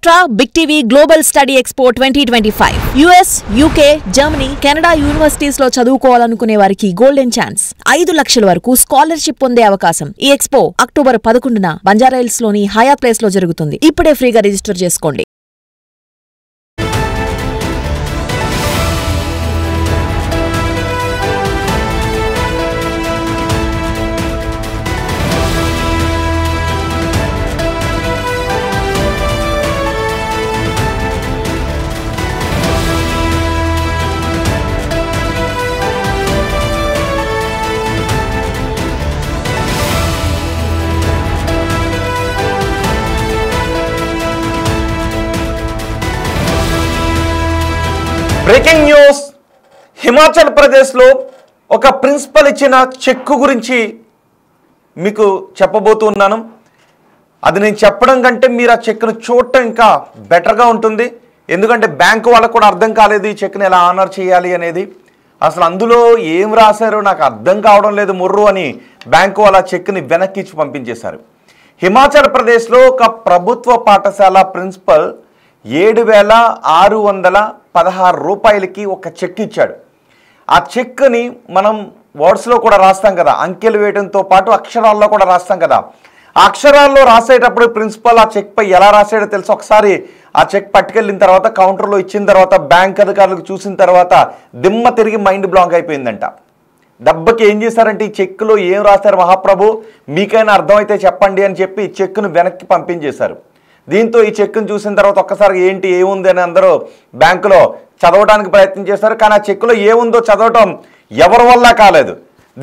Extra Big TV Global Study Expo 2025 US, UK, Germany, Canada universities లో చదువుకోవాలనుకునే వారికి golden chance 5 లక్షల వరకు scholarship పొందే అవకాశం. ఈ ఎక్స్పో అక్టోబర్ 11న బంజారాహిల్స్ లోని హయాత్ ప్లేస్ లో జరుగుతుంది. ఇప్పుడే ఫ్రీగా రిజిస్టర్ చేసుకోండి. బ్రేకింగ్ న్యూస్, హిమాచల్ ప్రదేశ్లో ఒక ప్రిన్సిపల్ ఇచ్చిన చెక్కు గురించి మీకు చెప్పబోతున్నాను. అది నేను చెప్పడం కంటే మీరు ఆ చెక్ను చూడటం ఇంకా బెటర్గా ఉంటుంది. ఎందుకంటే బ్యాంకు వాళ్ళకు కూడా అర్థం కాలేదు ఈ చెక్ని ఎలా ఆనర్ చేయాలి అనేది. అసలు అందులో ఏం రాశారో నాకు అర్థం కావడం లేదు ముర్రు అని బ్యాంకు వాళ్ళ చెక్ని వెనక్కి ఇచ్చి పంపించేశారు. హిమాచల్ ప్రదేశ్లో ఒక ప్రభుత్వ పాఠశాల ప్రిన్సిపల్ 7,616 రూపాయలకి ఒక చెక్ ఇచ్చాడు. ఆ చెక్ని మనం వర్డ్స్లో కూడా రాస్తాం కదా, అంకెలు వేయడంతో పాటు అక్షరాల్లో కూడా రాస్తాం కదా. ఆ అక్షరాల్లో రాసేటప్పుడు ప్రిన్సిపల్ ఆ చెక్ పై ఎలా రాసాడో తెలుసు. ఒకసారి ఆ చెక్ పట్టుకెళ్ళిన తర్వాత కౌంటర్లో ఇచ్చిన తర్వాత బ్యాంక్ అధికారులకు చూసిన తర్వాత దిమ్మ తిరిగి మైండ్ బ్లాంక్ అయిపోయిందంట. దెబ్బకి ఏం చేశారంటే ఈ చెక్లో ఏం రాశారు మహాప్రభు, మీకైనా అర్థమైతే చెప్పండి అని చెప్పి ఈ చెక్ను వెనక్కి పంపించేశారు. దీంతో ఈ చెక్ను చూసిన తర్వాత ఒక్కసారి ఏంటి ఏముంది అని అందరూ బ్యాంకులో చదవడానికి ప్రయత్నం చేశారు. కానీ ఆ చెక్లో ఏముందో చదవటం ఎవరి వల్ల కాలేదు.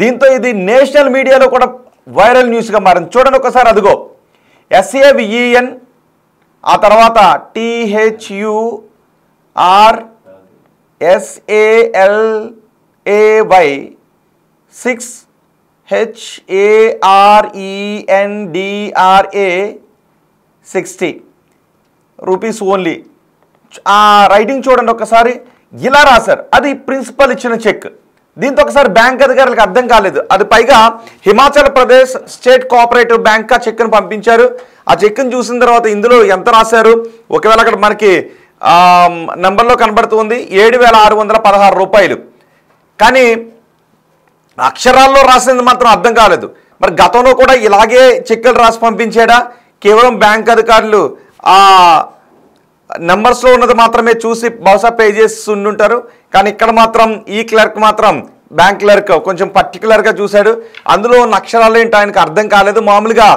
దీంతో ఇది నేషనల్ మీడియాలో కూడా వైరల్ న్యూస్గా మారింది. చూడండి ఒకసారి, అదిగో SAVEN ఆ తర్వాత THURSALAY 6 HARENDRA 60 రూపీస్ ఓన్లీ. ఆ రైటింగ్ చూడండి ఒకసారి, ఇలా రాశారు. అది ప్రిన్సిపల్ ఇచ్చిన చెక్. దీంతో ఒకసారి బ్యాంక్ అధికారులకు అర్థం కాలేదు. అది పైగా Himachal Pradesh state cooperative bank ఆ చెక్ను పంపించారు. ఆ చెక్ను చూసిన తర్వాత ఇందులో ఎంత రాశారు, ఒకవేళ అక్కడ మనకి నెంబర్లో కనబడుతుంది 7,616 రూపాయలు. కానీ అక్షరాల్లో రాసింది మాత్రం అర్థం కాలేదు. మరి గతంలో కూడా ఇలాగే చెక్కులు రాసి పంపించాడా, కేవలం బ్యాంక్ అధికారులు ఆ నెంబర్స్లో ఉన్నది మాత్రమే చూసి బహుశా పే చేసి ఉండుంటారు. కానీ ఇక్కడ మాత్రం ఈ క్లర్క్ మాత్రం బ్యాంక్ క్లర్క్ కొంచెం పర్టికులర్గా చూశాడు. అందులో ఉన్న అక్షరాలు ఏంటో ఆయనకు అర్థం కాలేదు. మామూలుగా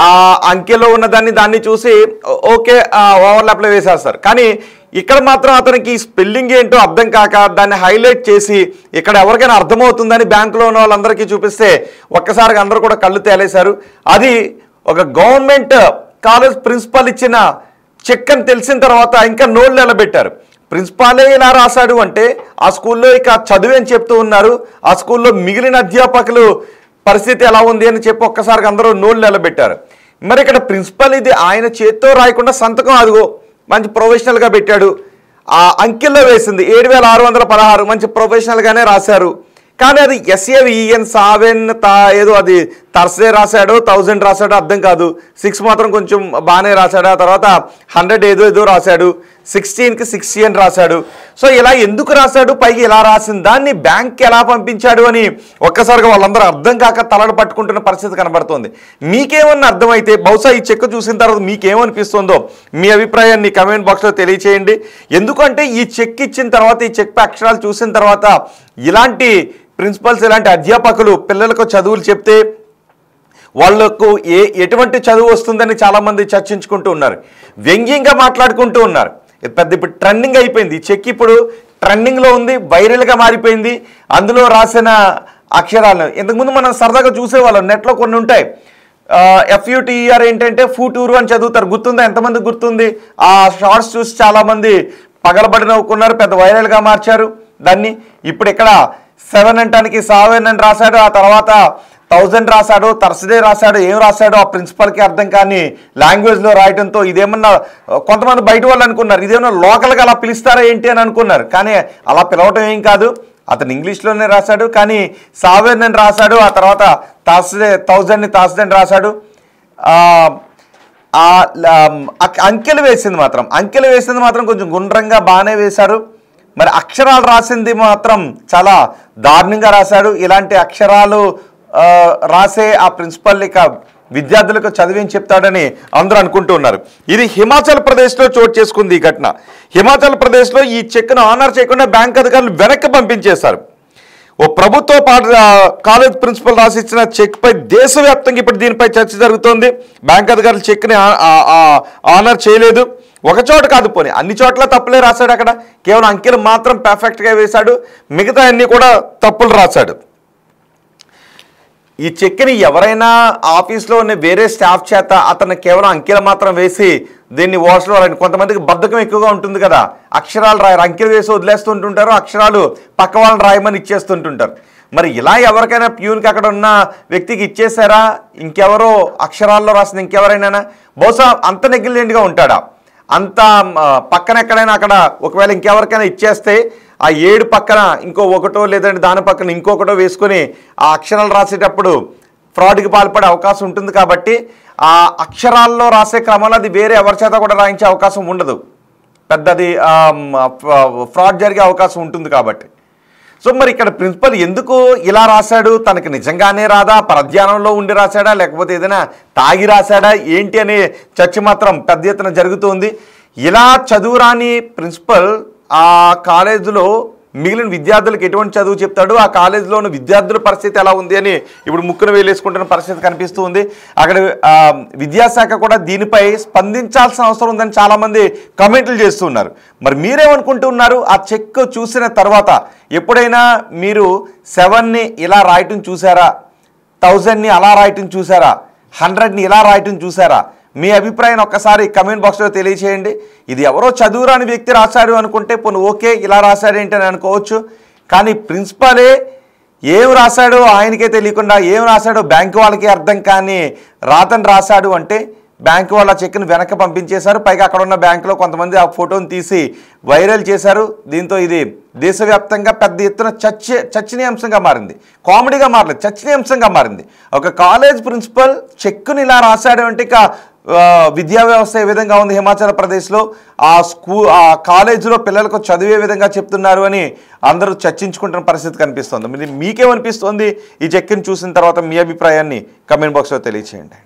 ఆ అంకెలో ఉన్నదాన్ని చూసి ఓకే ఓవర్లాప్లో వేసేస్తారు. కానీ ఇక్కడ మాత్రం అతనికి స్పెల్లింగ్ ఏంటో అర్థం కాక దాన్ని హైలైట్ చేసి ఇక్కడ ఎవరికైనా అర్థమవుతుందని బ్యాంకులో ఉన్న వాళ్ళందరికీ చూపిస్తే ఒక్కసారిగా అందరూ కూడా కళ్ళు తేలేశారు. అది ఒక గవర్నమెంట్ కాలేజ్ ప్రిన్సిపాల్ ఇచ్చిన చెక్ అని తెలిసిన తర్వాత ఇంకా నోళ్ళు నిలబెట్టారు. ప్రిన్సిపాలే ఇలా రాశాడు అంటే ఆ స్కూల్లో ఇక చదువు అని చెప్తూ ఉన్నారు. ఆ స్కూల్లో మిగిలిన అధ్యాపకులు పరిస్థితి ఎలా ఉంది అని చెప్పి ఒక్కసారిగా అందరూ నోళ్ళు నిలబెట్టారు. మరి ఇక్కడ ప్రిన్సిపల్ ఇది ఆయన చేత్తో రాయకుండా సంతకం అదిగో మంచి ప్రొఫెషనల్గా పెట్టాడు. ఆ అంకెల్లో వేసింది 7,616 మంచి ప్రొఫెషనల్గానే రాశారు. కానీ అది SAVEN 7 ఏదో అది థర్స్డే రాశాడో 1000 రాశాడో అర్థం కాదు. 6 మాత్రం కొంచెం బాగానే రాశాడు. ఆ తర్వాత 100 ఏదో రాశాడు. 16కి 60 అని రాశాడు. సో ఇలా ఎందుకు రాశాడు, పైకి ఇలా రాసిన దాన్ని బ్యాంక్కి ఎలా పంపించాడు అని ఒక్కసారిగా వాళ్ళందరూ అర్థం కాక తలలు పట్టుకుంటున్న పరిస్థితి కనబడుతుంది. మీకేమన్నా అర్థమైతే బహుశా ఈ చెక్ చూసిన తర్వాత మీకేమనిపిస్తుందో మీ అభిప్రాయాన్ని కమెంట్ బాక్స్లో తెలియచేయండి. ఎందుకంటే ఈ చెక్ ఇచ్చిన తర్వాత ఈ చెక్ పై అక్షరాలు చూసిన తర్వాత ఇలాంటి ప్రిన్సిపల్స్ ఇలాంటి అధ్యాపకులు పిల్లలకు చదువులు చెప్తే వాళ్లకు ఎటువంటి చదువు వస్తుందని చాలామంది చర్చించుకుంటూ ఉన్నారు, వ్యంగ్యంగా మాట్లాడుకుంటూ ఉన్నారు. ఇప్పుడు ట్రెండింగ్ అయిపోయింది. ఈ చెక్ ఇప్పుడు ట్రెండింగ్లో ఉంది, వైరల్గా మారిపోయింది. అందులో రాసిన అక్షరాలను ఇంతకుముందు మనం సరదాగా చూసేవాళ్ళం, నెట్లో కొన్ని ఉంటాయి. FUTER ఏంటంటే ఫూటూరు అని చదువుతారు. గుర్తుందా? ఎంతమంది గుర్తుంది? ఆ షార్ట్స్ చూసి చాలామంది పగలబడి నవ్వుకున్నారు, పెద్ద వైరల్గా మార్చారు దాన్ని. ఇప్పుడు ఇక్కడ 7 అంటానికి 7 అని రాశాడు. ఆ తర్వాత 1000 రాశాడు, థర్స్డే రాశాడు. ఏం రాశాడో ఆ ప్రిన్సిపల్కి అర్థం కాని లాంగ్వేజ్లో రాయడంతో ఇదేమన్నా కొంతమంది బయట వాళ్ళు అనుకున్నారు ఇదేమన్నా లోకల్గా అలా పిలుస్తారా ఏంటి అని అనుకున్నారు. కానీ అలా పిలవటం ఏం కాదు. అతను ఇంగ్లీష్లోనే రాశాడు, కానీ 7 అని రాశాడు. ఆ తర్వాత థర్స్డే 1000ని థర్స్డే అని రాశాడు. అంకెలు వేసింది మాత్రం కొంచెం గుండ్రంగా బాగానే వేశారు. మరి అక్షరాలు రాసింది మాత్రం చాలా దారుణంగా రాశాడు. ఇలాంటి అక్షరాలు రాసే ఆ ప్రిన్సిపల్ ఇక విద్యార్థులకు చదివిని చెప్తాడని అందరూ అనుకుంటూ ఉన్నారు. ఇది హిమాచల్ ప్రదేశ్లో చోటు చేసుకుంది ఈ ఘటన. హిమాచల్ ప్రదేశ్లో ఈ చెక్ను ఆనర్ చేయకుండా బ్యాంక్ అధికారులు వెనక్కి పంపించేశారు. ఓ ప్రభుత్వ కాలేజ్ ప్రిన్సిపల్ రాసిచ్చిన చెక్పై దేశవ్యాప్తంగా ఇప్పుడు దీనిపై చర్చ జరుగుతోంది. బ్యాంక్ అధికారులు చెక్ని ఆనర్ చేయలేదు. ఒక చోట కాదు, పోనీ అన్ని చోట్ల తప్పులే రాశాడు. అక్కడ కేవలం అంకెలు మాత్రం పర్ఫెక్ట్గా వేశాడు, మిగతా అన్ని కూడా తప్పులు రాశాడు. ఈ చెక్ని ఎవరైనా ఆఫీస్లో ఉన్న వేరే స్టాఫ్ చేత అతను కేవలం అంకెలు మాత్రం వేసి దీన్ని వాష్లో రాయండి. కొంతమందికి బద్ధకం ఎక్కువగా ఉంటుంది కదా, అక్షరాలు రాయరు, అంకెలు వేసి వదిలేస్తుంటుంటారు, అక్షరాలు పక్క వాళ్ళని రాయమని ఇచ్చేస్తుంటుంటారు. మరి ఇలా ఎవరికైనా ప్యూన్కి అక్కడ ఉన్న వ్యక్తికి ఇచ్చేసారా? ఇంకెవరో అక్షరాల్లో రాసింది ఇంకెవరైనా? బహుశా అంత నెగ్లిజెంట్గా ఉంటాడా? అంత పక్కన ఎక్కడైనా అక్కడ ఒకవేళ ఇంకెవరికైనా ఇచ్చేస్తే ఆ 7 పక్కన ఇంకో ఒకటో లేదంటే దాని పక్కన ఇంకొకటో వేసుకొని ఆ అక్షరాలు రాసేటప్పుడు ఫ్రాడ్కి పాల్పడే అవకాశం ఉంటుంది. కాబట్టి ఆ అక్షరాల్లో రాసే క్రమంలో అది వేరే ఎవరి చేత కూడా రాయించే అవకాశం ఉండదు, పెద్దది ఫ్రాడ్ జరిగే అవకాశం ఉంటుంది కాబట్టి. సో మరి ఇక్కడ ప్రిన్సిపల్ ఎందుకు ఇలా రాశాడు? తనకి నిజంగానే రాదా, పరధ్యానంలో ఉండి రాశాడా, లేకపోతే ఏదైనా తాగి రాశాడా ఏంటి అనే చర్చ మాత్రం పెద్ద ఎత్తున జరుగుతుంది. ఇలా చదువురాని ప్రిన్సిపల్ ఆ కాలేజీలో మిగిలిన విద్యార్థులకు ఎటువంటి చదువు చెప్తాడు, ఆ కాలేజీలో ఉన్న విద్యార్థుల పరిస్థితి ఎలా ఉంది అని ఇప్పుడు ముక్కును వేలేసుకుంటున్న పరిస్థితి కనిపిస్తూ ఉంది. అక్కడ విద్యాశాఖ కూడా దీనిపై స్పందించాల్సిన అవసరం ఉందని చాలామంది కామెంట్లు చేస్తూ ఉన్నారు. మరి మీరేమనుకుంటున్నారు? ఆ చెక్ చూసిన తర్వాత ఎప్పుడైనా మీరు 7ని ఇలా రాయటం చూసారా? 1000ని అలా రాయటం చూసారా? 100ని ఇలా రాయటం చూసారా? మీ అభిప్రాయం ఒక్కసారి కమెంట్ బాక్స్లో తెలియచేయండి. ఇది ఎవరో చదువురాని వ్యక్తి రాశాడు అనుకుంటే పోనీ ఓకే, ఇలా రాశాడేంటి అని అనుకోవచ్చు. కానీ ప్రిన్సిపాలే ఏం రాశాడో ఆయనకే తెలియకుండా ఏం రాశాడో బ్యాంకు వాళ్ళకి అర్థం కాని రాతను రాశాడు అంటే బ్యాంకు వాళ్ళ చెక్ను వెనక్కి పంపించేశారు. పైగా అక్కడ ఉన్న బ్యాంకులో కొంతమంది ఆ ఫోటోని తీసి వైరల్ చేశారు. దీంతో ఇది దేశవ్యాప్తంగా పెద్ద ఎత్తున చర్చనీయాంశంగా మారింది. కామెడీగా మారలేదు, చర్చనీయాంశంగా మారింది. ఒక కాలేజ్ ప్రిన్సిపల్ చెక్కుని ఇలా రాశాడు అంటే ఇక విద్యా వ్యవస్థ ఏ విధంగా ఉంది హిమాచల్ ప్రదేశ్లో, ఆ కాలేజీలో పిల్లలకు చదివే విధంగా చెప్తున్నారు అని అందరూ చర్చించుకుంటున్న పరిస్థితి కనిపిస్తుంది. మీకేమనిపిస్తుంది ఈ చెక్కుని చూసిన తర్వాత? మీ అభిప్రాయాన్ని కమెంట్ బాక్స్లో తెలియచేయండి.